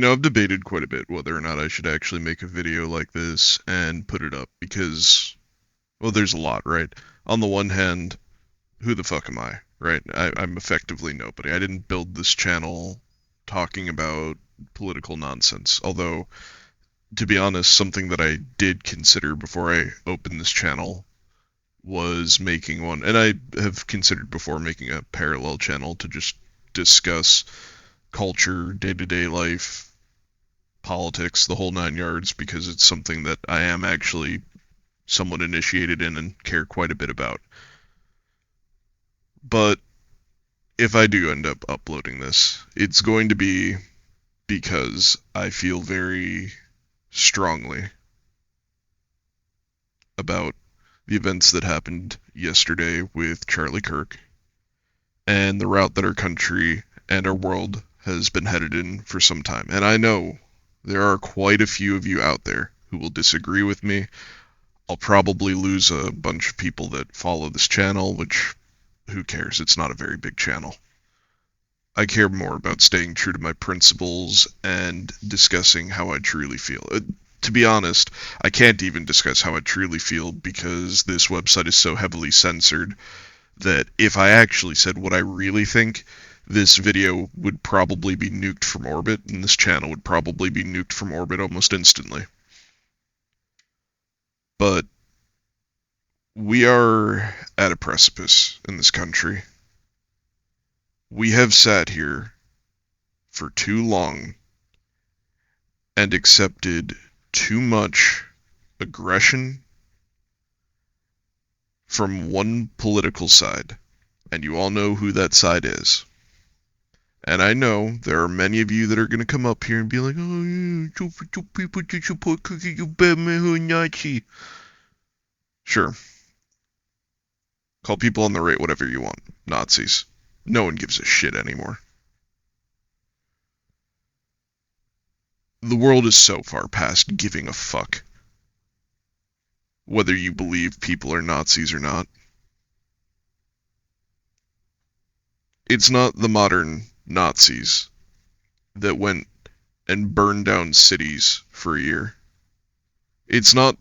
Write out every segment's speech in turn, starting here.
I've debated quite a bit whether or not I should actually make a video like this and put it up because, well, there's a lot, right? On the one hand, who the fuck am I, right? I'm effectively nobody. I didn't build this channel talking about political nonsense. Although, to be honest, something that I did consider before I opened this channel was making one, and I have considered before making a parallel channel to just discuss culture, day to day life, politics, the whole nine yards, because it's something that I am actually somewhat initiated in and care quite a bit about. But if I do end up uploading this, it's going to be because I feel very strongly about the events that happened yesterday with Charlie Kirk and the route that our country and our world has been headed in for some time. And I know there are quite a few of you out there who will disagree with me. I'll probably lose a bunch of people that follow this channel, which, who cares? It's not a very big channel. I care more about staying true to my principles and discussing how I truly feel. To be honest, I can't even discuss how I truly feel because this website is so heavily censored that if I actually said what I really think, this video would probably be nuked from orbit, and this channel would probably be nuked from orbit almost instantly. But we are at a precipice in this country. We have sat here for too long and accepted too much aggression from one political side, and you all know who that side is. And I know there are many of you that are going to come up here and be like, oh, yeah, people to support Cookie, you Batman, who Nazi. Sure. Call people on the right whatever you want. Nazis. No one gives a shit anymore. The world is so far past giving a fuck whether you believe people are Nazis or not. It's not the modern Nazis that went and burned down cities for a year. It's not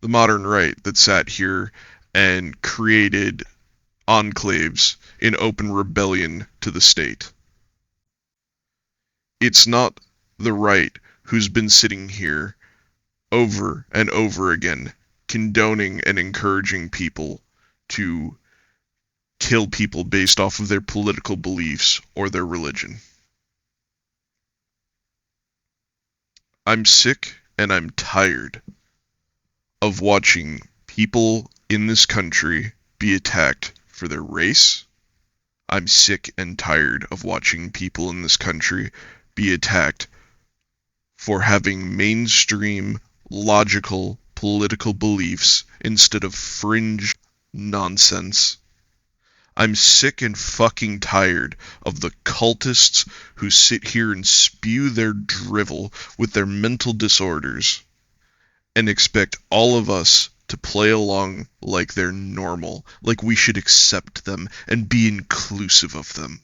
the modern right that sat here and created enclaves in open rebellion to the state. It's not the right who's been sitting here over and over again condoning and encouraging people to kill people based off of their political beliefs or their religion. I'm sick and I'm tired of watching people in this country be attacked for their race. I'm sick and tired of watching people in this country be attacked for having mainstream, logical, political beliefs instead of fringe nonsense. I'm sick and fucking tired of the cultists who sit here and spew their drivel with their mental disorders and expect all of us to play along like they're normal, like we should accept them and be inclusive of them.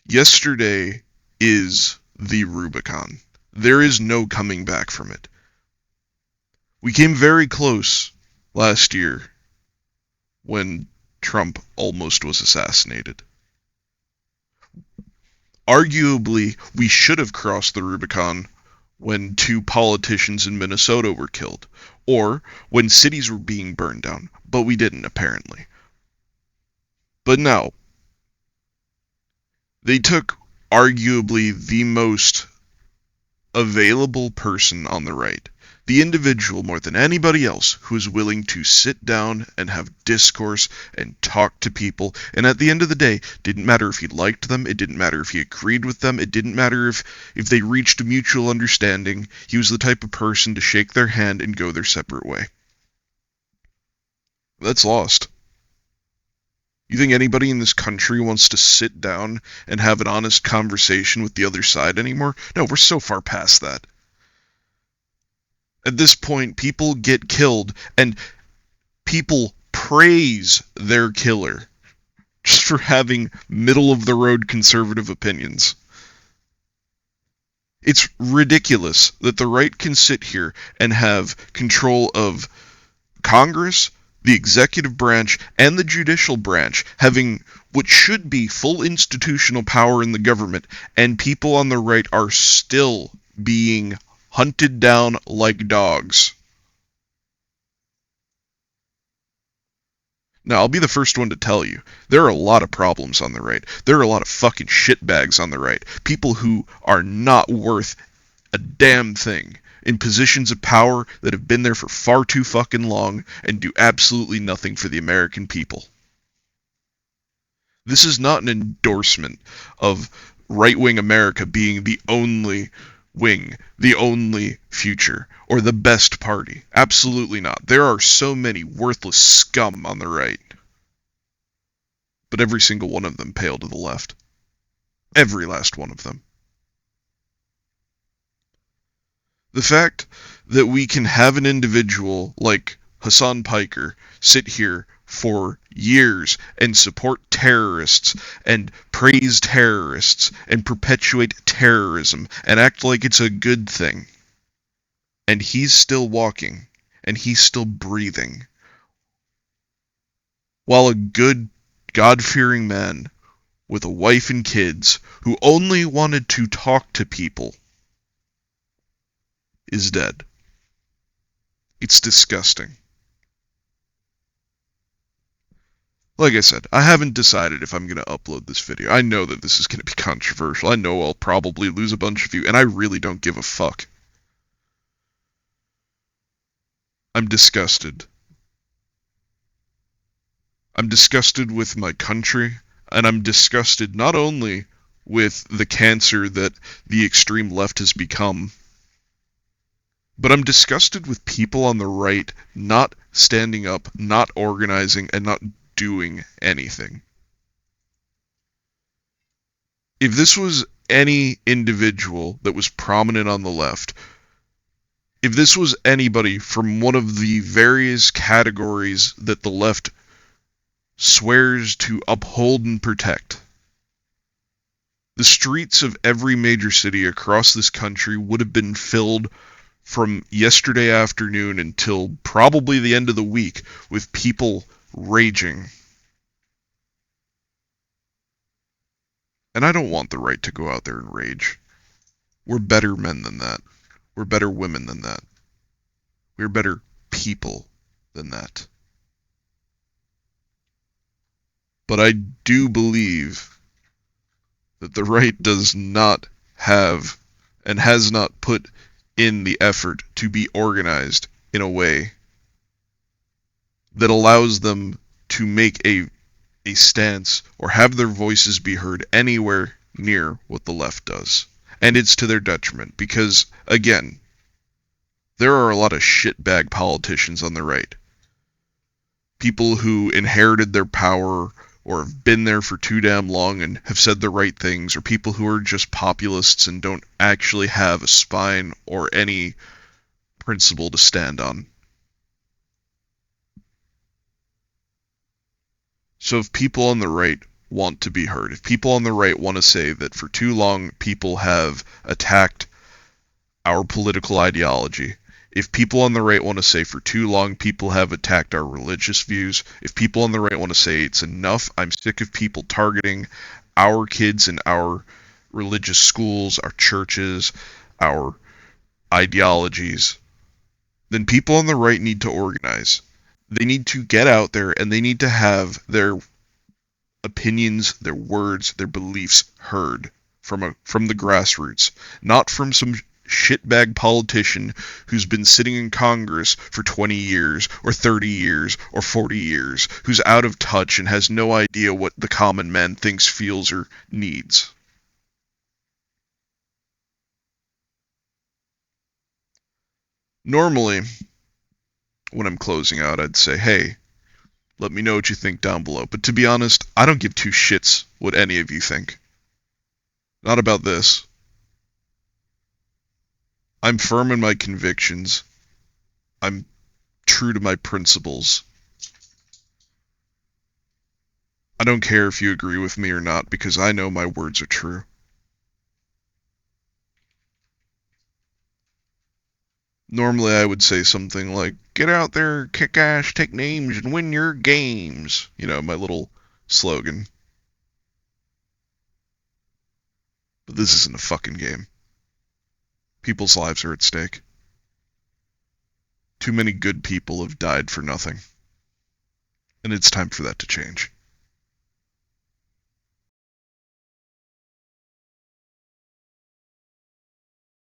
Yesterday is the Rubicon. There is no coming back from it. We came very close last year when Trump almost was assassinated. Arguably, we should have crossed the Rubicon when two politicians in Minnesota were killed, or when cities were being burned down, but we didn't, apparently. But now, they took arguably the most available person on the right, the individual more than anybody else who is willing to sit down and have discourse and talk to people, and at the end of the day, didn't matter if he liked them, it didn't matter if he agreed with them, it didn't matter if they reached a mutual understanding. He was the type of person to shake their hand and go their separate way. That's lost. You think anybody in this country wants to sit down and have an honest conversation with the other side anymore? No, we're so far past that. At this point, people get killed and people praise their killer. just for having middle-of-the-road conservative opinions. It's ridiculous that the right can sit here and have control of Congress, the executive branch, and the judicial branch, having what should be full institutional power in the government, and people on the right are still being hunted down like dogs. Now, I'll be the first one to tell you, there are a lot of problems on the right. There are a lot of fucking shitbags on the right. People who are not worth a damn thing in positions of power that have been there for far too fucking long and do absolutely nothing for the American people. This is not an endorsement of right-wing America being the only wing, the only future, or the best party. Absolutely not. There are so many worthless scum on the right. But every single one of them pale to the left. Every last one of them. The fact that we can have an individual like Hasan Piker sit here for years and support terrorists and praise terrorists and perpetuate terrorism and act like it's a good thing. And he's still walking and he's still breathing. While a good, God-fearing man with a wife and kids who only wanted to talk to people is dead. It's disgusting. Like I said, I haven't decided if I'm going to upload this video. I know that this is going to be controversial. I know I'll probably lose a bunch of you, and I really don't give a fuck. I'm disgusted. I'm disgusted with my country, and I'm disgusted not only with the cancer that the extreme left has become, but I'm disgusted with people on the right not standing up, not organizing, and not doing anything. If this was any individual that was prominent on the left, if this was anybody from one of the various categories that the left swears to uphold and protect, the streets of every major city across this country would have been filled from yesterday afternoon until probably the end of the week with people raging. And I don't want the right to go out there and rage. We're better men than that. We're better women than that. We're better people than that. But I do believe that the right does not have and has not put in the effort to be organized in a way that allows them to make a stance or have their voices be heard anywhere near what the left does. And it's to their detriment because, again, there are a lot of shitbag politicians on the right. People who inherited their power or have been there for too damn long and have said the right things, or people who are just populists and don't actually have a spine or any principle to stand on. So if people on the right want to be heard, if people on the right want to say that for too long people have attacked our political ideology, if people on the right want to say for too long people have attacked our religious views, if people on the right want to say it's enough, I'm sick of people targeting our kids in our religious schools, our churches, our ideologies, then people on the right need to organize. They need to get out there and they need to have their opinions, their words, their beliefs heard from the grassroots, not from some shitbag politician who's been sitting in Congress for 20 years or 30 years or 40 years, who's out of touch and has no idea what the common man thinks, feels, or needs. Normally, when I'm closing out, I'd say, hey, let me know what you think down below. But to be honest, I don't give two shits what any of you think. Not about this. I'm firm in my convictions. I'm true to my principles. I don't care if you agree with me or not because I know my words are true. Normally I would say something like, get out there, kick ass, take names, and win your games. You know, my little slogan. But this isn't a fucking game. People's lives are at stake. Too many good people have died for nothing. And it's time for that to change.